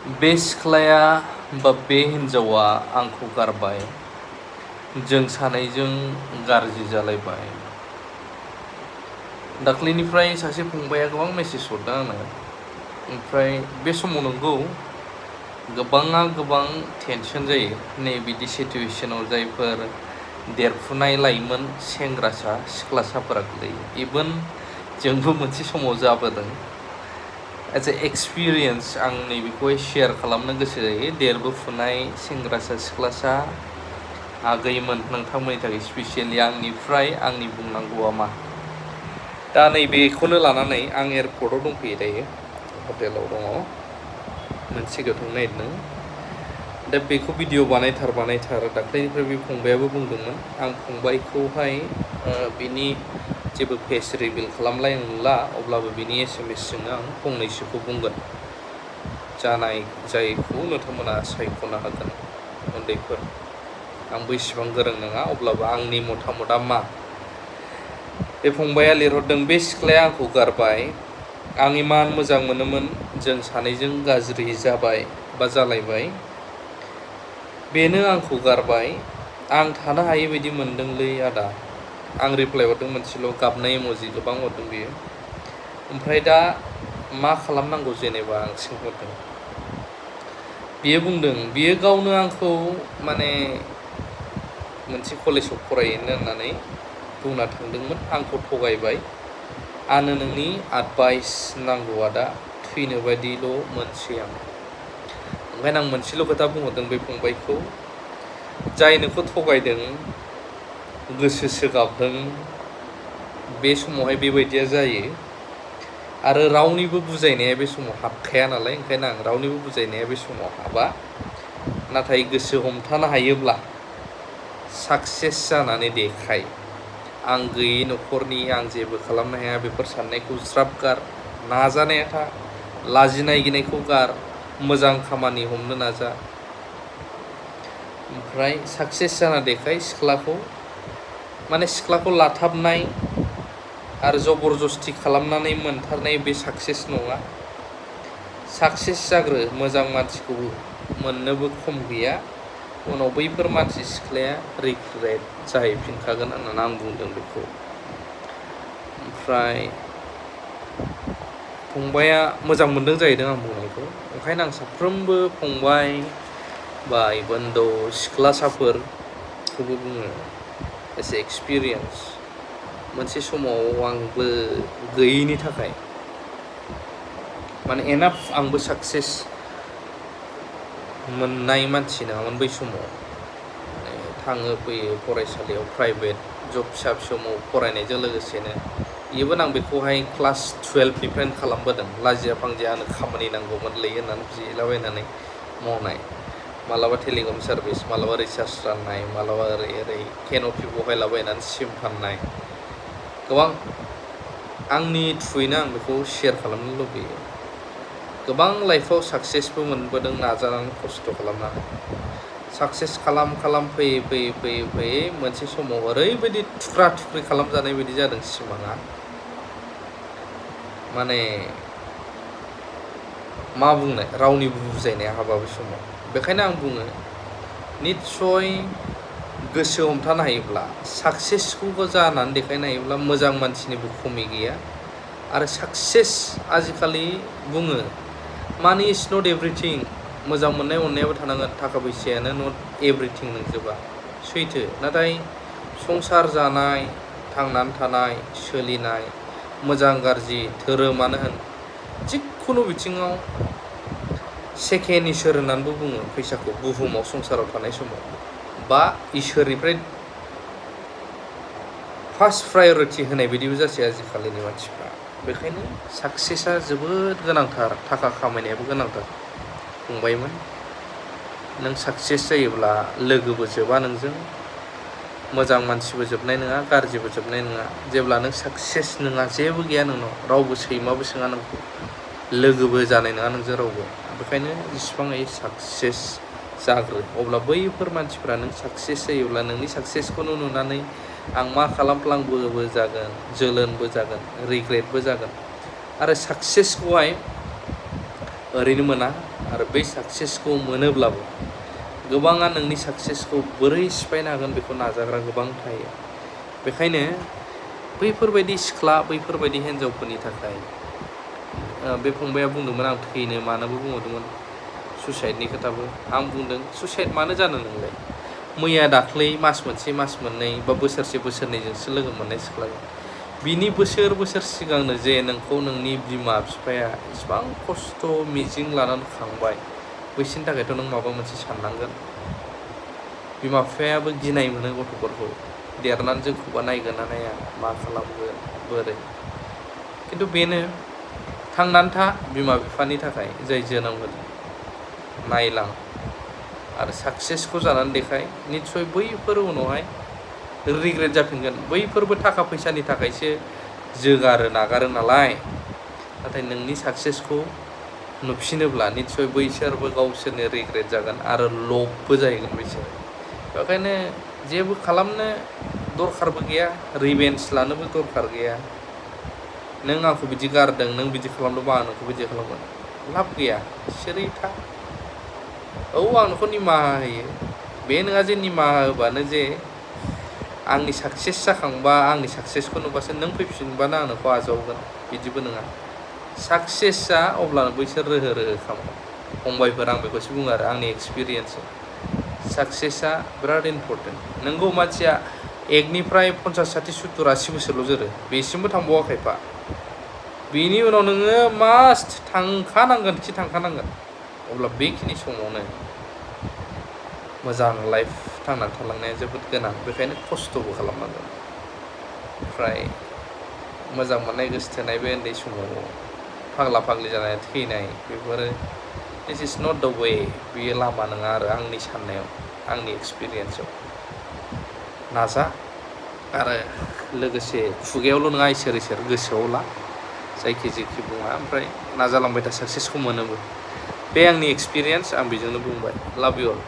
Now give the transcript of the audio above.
बे सिख्लाया बा बे हिन्जावा आंखौ गारबाय, जों सानैजों गाज्रि जालायबाय। दाख्लैनिफ्राय सासे फंबाया गोबां मेसेज हरदों आंनो। ओमफ्राय बे समाव नंगौ गोबां टेनसन जायो। नै बिदि सिटुवेसनाव जायफोर देरफुनाय लाइमोन सेंग्रासा सिख्लासाफोरा गोलैयो। इभेन जोंबो मोनसे समाव जाबोदों। एज ए एक्सपिरियेन्स आं नैबेखौहाय शेयार खालामनो गोसो जायो। देरबोफुनाय सेंग्रासा सिख्लासा आगैमोन, नोंथांमोननि थाखाय स्पेसियेलि आंनिफ्राय आंनि बुंनांगौआ मा। दा नैबेखौनो लानानै आं एयारपर्टआव दंफैयो दायो, हटेलाव दङ, मोनसे जायगायाव थांनो नागिरदों। दा बेखौ भिडिअ बानायथार दाख्लैनिफ्राय बे फंबायाबो बुंदोंमोन। आं फंबायखौहाय बिनि जेबो फेस रिभिल खालामलाय नंला, अब्लाबो बिनि SMS जोंनो आं फंनैसोखौ बुंगोन, जायखौ नोंथांमोना सायख'नो हागोन। उन्दैफोर, आंबो इसिबां गोरों नङा, अब्लाबो आंनि मतामतआ मा। बे फंबाया लिरहरदों, बे सिख्लाया आंखौ गारबाय, आं इमान मोजां मोनोमोन, जों सानैजों गाज्रि जाबाय बा जालायबाय। बेनो आंखौ गारबाय, आं थानो हायै बायदि मोनदोंलै आदा। आं रिप्लाइ हरदों मोनसेल', गाबनाय इम'जि गोबां हरदों बियो। ओमफ्राय दा मा खालामनांगौ जेनेबा आं सोंहरदों। बियो बुंदों, बियो गावनो आंखौ माने मोनसे कलेजाव फरायहैनो होननानै बुंना थांदोंमोन, आंखौ थगायबाय। आंनो नोंनि एडभाइस नांगौ आदा, थैनो बायदिल' मोनसै आं। ओंखायनो आं मोनसेल' खोथा बुंहरदों बे फंबायखौ, जाय नोंखौ थगायदों, गोसोसो गाबदों, बे समावहाय बेबायदिया जायो। आरो रावनिबो बुजायनाया बे समाव हाबखाया नालाय, ओंखायनो आं रावनिबो बुजायनाया बे समाव हाबा। नाथाय गोसो हमथानो हायोब्ला साक्सेस जानानै देखाय। आं गैयै न'खरनि, आं जेबो खालामनो हाया बेफोर साननायखौ ज्राब गार, नाजानाया था, लाजिनाय गिनायखौ गार, मोजां खामानि हमनो नाजा। ओमफ्राय साक्सेस जाना देखाय। सिख्लाखौ लाथाबनाय आरो जबरदस्ति खालामनानै मोनथारनाय बे साक्सेस नङा। साक्सेस जाग्रो, मोजां मानसिखौ मोननोबो खम गैया। उनाव बैफोर मानसि सिख्लाया रिग्रेट जाहैफिनखागोन होननानै आं बुंदों बेखौ। ओमफ्राय फंबाया मोजां मोनदों जाहैदों आं बुंनायखौ। ओंखायनो आं साफ्रोमबो फंबाय बा इभेन सिख्लासाफोरखौबो बुङो, एस ए एक्सपिरियेन्स। मोनसे समाव आंबो गैयैनि थाखाय माने एनाफ, आंबो साक्सेस मोननाय मानसि नङामोन बै समाव। थाङो फैयो फरायसालियाव, प्राइभेट जब फिसा फिसौ फरायनायजों लोगोसेनो। इभेन आं बेखौहाय क्लास 12निफ्रायनो खालामबोदों। लाजिया फांजिया आंनो खामानि नांगौमोनलै होननानै बिलाबायनानै मावनाय। मालाबा टेलिकम सार्भिस, मालाबा रिसार्ज राननाय, मालाबा ओरै केन'पि बहायलाबायनानै सिम फाननाय। गोबां आंनि थ्रुयैनो आं बेखौ शेयार खालामनो लुबैयो। गोबां लाइफआव साक्सेसबो मोनबोदों, नाजानानै खस्थ' खालामनानै। साक्सेस खालाम फैयै मोनसे समाव ओरैबायदि थुख्रा थुख्रि खालामजानाय बायदि जादों सिमाङा। माने मा बुंनो, रावनिबो बुजायनाया हाबा बे समाव। बेखायनो आं बुङो, निस्सय गोसो हमथानो हायोब्ला, साक्सेसखौबो जानानै देखायनो हायोब्ला मोजां मानसिनिबो खमि गैया। आरो साक्सेस, आजिखालि बुङो मानि इज नट एभ्रिथिं। मोजां मोननाय अननायाबो थानांगोन, थाखा फैसायानो नट एभ्रिथिं नंजोबा, सैथो। नाथाय संसार जानाय, थांनानै थानाय, सोलिनाय, मोजां गाज्रि, धोरोमानो होन, जिखुनु बिथिङाव सेकेन्ड इसोर होननानैबो बुङो फैसाखौ, बुहुमाव संसाराव थानाय समाव। बा इसोरनिफ्राय फार्स्ट प्रायरिटि होनाय बायदिबो जासै आजिखालिनि मानसिफ्रा। बेखायनो साक्सेसआ जोबोद गोनांथार, थाखा खामायनायाबो गोनांथार फंबायमोन। नों साक्सेस जायोब्ला लोगोबो जोबा नोंजों, मोजां मानसिबो जोबनाय नङा, गाज्रिबो जोबनाय नङा। जेब्ला नों साक्सेस नङा, जेबो गैया नोंनाव, रावबो सैमाबो सोङा नोंखौ, लोगोबो जानाय नङा नोंजों रावबो। बेखायनो जेसेबां हायो साक्सेस जाग्रो। अब्ला बैफोर मानसिफ्रा नों साक्सेस जायोब्ला नोंनि साक्सेसखौनो नुनानै आं मा खालामफ्लांबो जागोन, जोलोनबो जागोन, रिग्रेटबो जागोन। आरो साक्सेसखौहाय ओरैनो मोना, आरो बै साक्सेसखौ मोनोब्लाबो गोबाङा नोंनि साक्सेसखौ बोरै सिफायनो हागोन बेखौ नाजाग्रा गोबां थायो। बेखायनो बैफोरबायदि सिख्ला बैफोरबायदि हिन्जावफोरनि थाखाय बे फंबाया बुंदोंमोन आं थैनो मानोबो बुंहरदोंमोन सुइसाइडनि खोथाबो। आं बुंदों सुइसाइड मानो जानो नोंलाय, मैया दाख्लै मास मोनसे मास मोननै बा बोसोरसे बोसोरनैजोंसो लोगो मोननाय सिख्लाजों बिनि बोसोर बोसोर सिगांनो जे नोंखौ नोंनि बिमा बिफाया इसिबां खस्थ' मिजिं लानानै खांबाय, बैसोरनि थाखायथ' नों माबा मोनसे साननांगोन। बिमा बिफायाबो गिनाय मोनो गथ'फोरखौ, देरनानै जोंखौबा नायगोन ना नाया, मा खालामगोन बोरै। खिन्थु बेनो, थांनानै था बिमा बिफानि थाखाय जाय जोनोम होदों, नायलां आरो साक्सेसखौ जानानै देखाय। निस्सय बैफोर उनावहाय रिग्रेट जाफिनगोन। बैफोरबो थाखा फैसानि थाखायसो जोगारो नागारो नालाय, नाथाय नोंनि साक्सेसखौ नुफिनोब्ला निस्सय बैसोरबो गावसोरनो रिग्रेट जागोन आरो लबबो जाहैगोन बिसोर। बेखायनो जेबो खालामनो दरखारबो गैया, रिभेन्स लानोबो दरखार गैया। नों आंखौ बिदि गारदों, नों बिदि खालामदोंबा आं नोंखौ बिदि खालामगोन, लाब गैया, सिरि था। औ आं नोंखौ निमाहा होयो, बे नङा जे निमाहा होबानो जे आंनि साक्सेस जाखांबा आंनि साक्सेसखौ नुबासो नों फैफिनबानो आं नोंखौ आजावगोन, बिदिबो नङा। साक्सेसआ अब्लानो बैसोर रोहो रोहो खालामो। फंबायफोर आं बेखौसो बुङो आरो आंनि एक्सपिरियेन्सआव साक्सेसआ बिराद इम्परटेन्ट। नोंगौ मानसिया 1निफ्राय 50, 60, 70, 80 बोसोरल' जोरो, बेसिमबो थांबावा खायफा। बेनि उनाव नोङो मास्ट थांखानांगोन खि थांखानांगोन। अब्ला बेखिनि समावनो मोजां लाइफ थांनानै थालांनाया जोबोद गोनां। बेखायनो खस्थ'बो खालामनांगोन। ओमफ्राय मोजां मोननाय गोसोथोनाय बे उन्दै समाव फाग्ला फाग्लि जानाय थैनाय, बेफोरो दिस इज नट द वे, बेयो लामा नङा आरो आंनि साननायाव, आंनि एक्सपिरियेन्सआव। नाजा आरो लोगोसे खुगायावल' नङा इसोर इसोर गोसोआव ला, जायखि जेखि बुङा, ओमफ्राय नाजालांबाय था, साक्सेसखौ मोनोबो। बे आंनि एक्सपिरियेन्स, आं बेजोंनो बुंबाय। लाभ इउ अल।